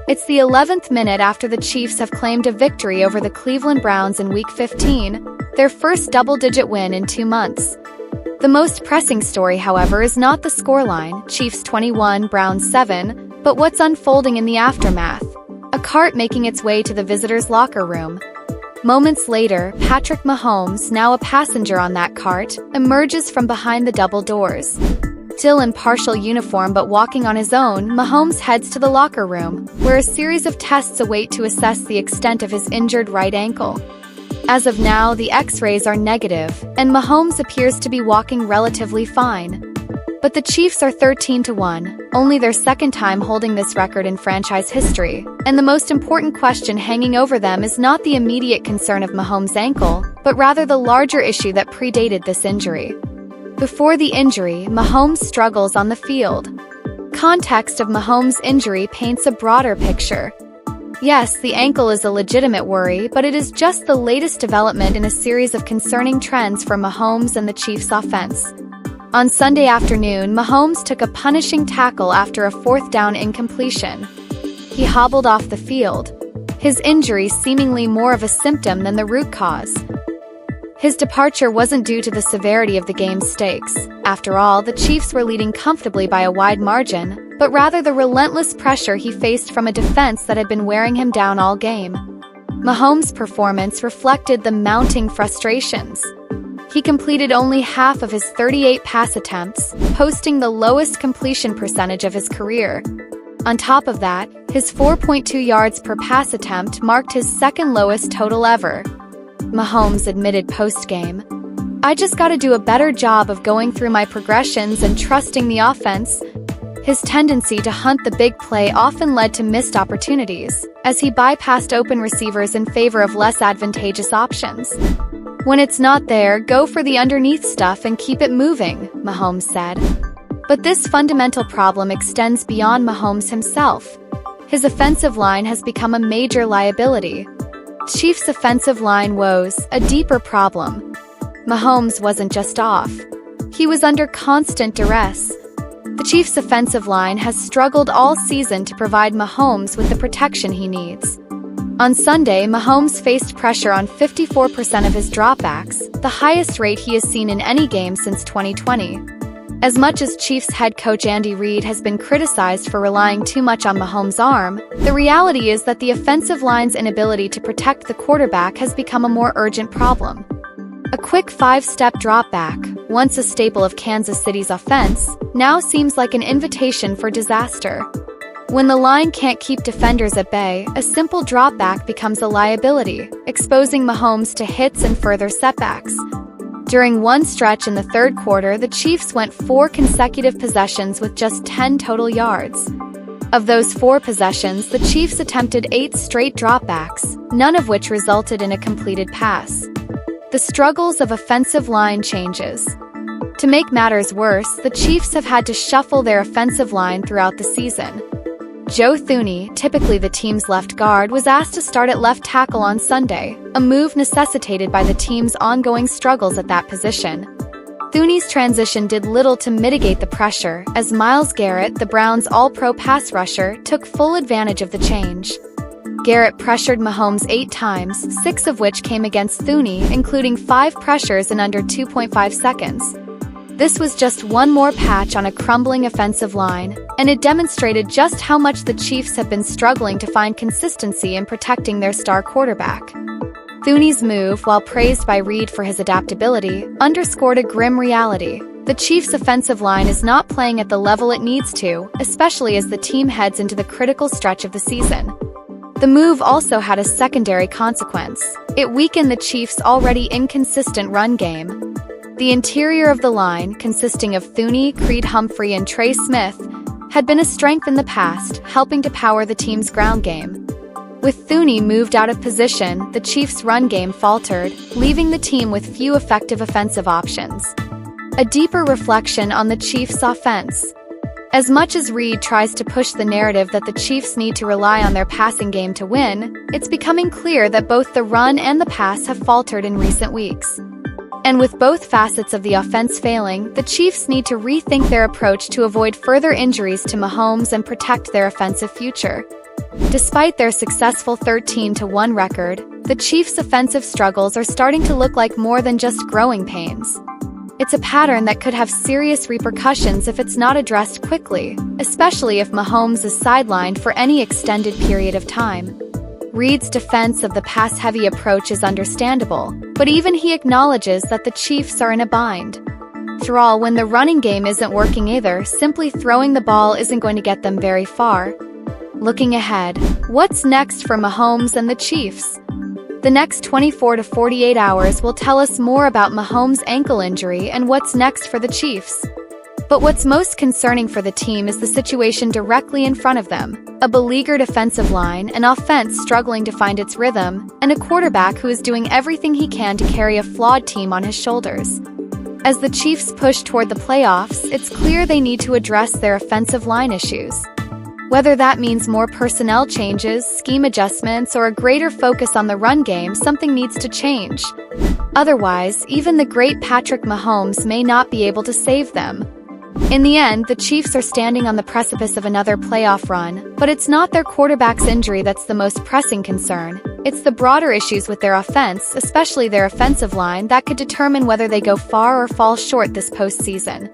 It's the 11th minute after the Chiefs have claimed a victory over the Cleveland Browns in Week 15, their first double-digit win in 2 months. The most pressing story, however, is not the scoreline, Chiefs 21, Browns 7, but what's unfolding in the aftermath. A cart making its way to the visitors' locker room. Moments later, Patrick Mahomes, now a passenger on that cart, emerges from behind the double doors. Still in partial uniform but walking on his own, Mahomes heads to the locker room, where a series of tests await to assess the extent of his injured right ankle. As of now, the X-rays are negative, and Mahomes appears to be walking relatively fine. But the Chiefs are 13-1, only their second time holding this record in franchise history, and the most important question hanging over them is not the immediate concern of Mahomes' ankle, but rather the larger issue that predated this injury. Before the injury, Mahomes struggles on the field. Context of Mahomes' injury paints a broader picture. Yes, the ankle is a legitimate worry, but it is just the latest development in a series of concerning trends for Mahomes and the Chiefs' offense. On Sunday afternoon, Mahomes took a punishing tackle after a fourth-down incompletion. He hobbled off the field, his injury seemingly more of a symptom than the root cause. His departure wasn't due to the severity of the game's stakes. After all, the Chiefs were leading comfortably by a wide margin, but rather the relentless pressure he faced from a defense that had been wearing him down all game. Mahomes' performance reflected the mounting frustrations. He completed only half of his 38 pass attempts, posting the lowest completion percentage of his career. On top of that, his 4.2 yards per pass attempt marked his second lowest total ever. Mahomes admitted post-game, "I just gotta do a better job of going through my progressions and trusting the offense." His tendency to hunt the big play often led to missed opportunities, as he bypassed open receivers in favor of less advantageous options. "When it's not there, go for the underneath stuff and keep it moving," Mahomes said. But this fundamental problem extends beyond Mahomes himself. His offensive line has become a major liability. Chiefs' offensive line woes, a deeper problem. Mahomes wasn't just off. He was under constant duress. The Chiefs' offensive line has struggled all season to provide Mahomes with the protection he needs. On Sunday, Mahomes faced pressure on 54% of his dropbacks, the highest rate he has seen in any game since 2020. As much as Chiefs head coach Reid has been criticized for relying too much on Mahomes' arm, the reality is that the offensive line's inability to protect the quarterback has become a more urgent problem. A quick 5-step dropback, once a staple of Kansas City's offense, now seems like an invitation for disaster. When the line can't keep defenders at bay, a simple dropback becomes a liability, exposing Mahomes to hits and further setbacks. During one stretch in the third quarter, the Chiefs went 4 consecutive possessions with just 10 total yards. Of those 4 possessions, the Chiefs attempted 8 straight dropbacks, none of which resulted in a completed pass. The struggles of offensive line changes. To make matters worse, the Chiefs have had to shuffle their offensive line throughout the season. Joe Thuney, typically the team's left guard, was asked to start at left tackle on Sunday, a move necessitated by the team's ongoing struggles at that position. Thuney's transition did little to mitigate the pressure, as Myles Garrett, the Browns' all-pro pass rusher, took full advantage of the change. Garrett pressured Mahomes 8 times, 6 of which came against Thuney, including 5 pressures in under 2.5 seconds. This was just one more patch on a crumbling offensive line, and it demonstrated just how much the Chiefs have been struggling to find consistency in protecting their star quarterback. Thuney's move, while praised by Reid for his adaptability, underscored a grim reality. The Chiefs' offensive line is not playing at the level it needs to, especially as the team heads into the critical stretch of the season. The move also had a secondary consequence. It weakened the Chiefs' already inconsistent run game. The interior of the line, consisting of Thuney, Creed Humphrey, and Trey Smith, had been a strength in the past, helping to power the team's ground game. With Thuney moved out of position, the Chiefs' run game faltered, leaving the team with few effective offensive options. A deeper reflection on the Chiefs' offense. As much as Reid tries to push the narrative that the Chiefs need to rely on their passing game to win, it's becoming clear that both the run and the pass have faltered in recent weeks. And with both facets of the offense failing, the Chiefs need to rethink their approach to avoid further injuries to Mahomes and protect their offensive future. Despite their successful 13-1 record, the Chiefs' offensive struggles are starting to look like more than just growing pains. It's a pattern that could have serious repercussions if it's not addressed quickly, especially if Mahomes is sidelined for any extended period of time. Reid's defense of the pass-heavy approach is understandable, but even he acknowledges that the Chiefs are in a bind. After all, when the running game isn't working either, simply throwing the ball isn't going to get them very far. Looking ahead, what's next for Mahomes and the Chiefs? The next 24 to 48 hours will tell us more about Mahomes' ankle injury and what's next for the Chiefs. But what's most concerning for the team is the situation directly in front of them: a beleaguered offensive line, an offense struggling to find its rhythm, and a quarterback who is doing everything he can to carry a flawed team on his shoulders. As the Chiefs push toward the playoffs, it's clear they need to address their offensive line issues. Whether that means more personnel changes, scheme adjustments, or a greater focus on the run game, something needs to change. Otherwise, even the great Patrick Mahomes may not be able to save them. In the end, the Chiefs are standing on the precipice of another playoff run, but it's not their quarterback's injury that's the most pressing concern. It's the broader issues with their offense, especially their offensive line, that could determine whether they go far or fall short this postseason.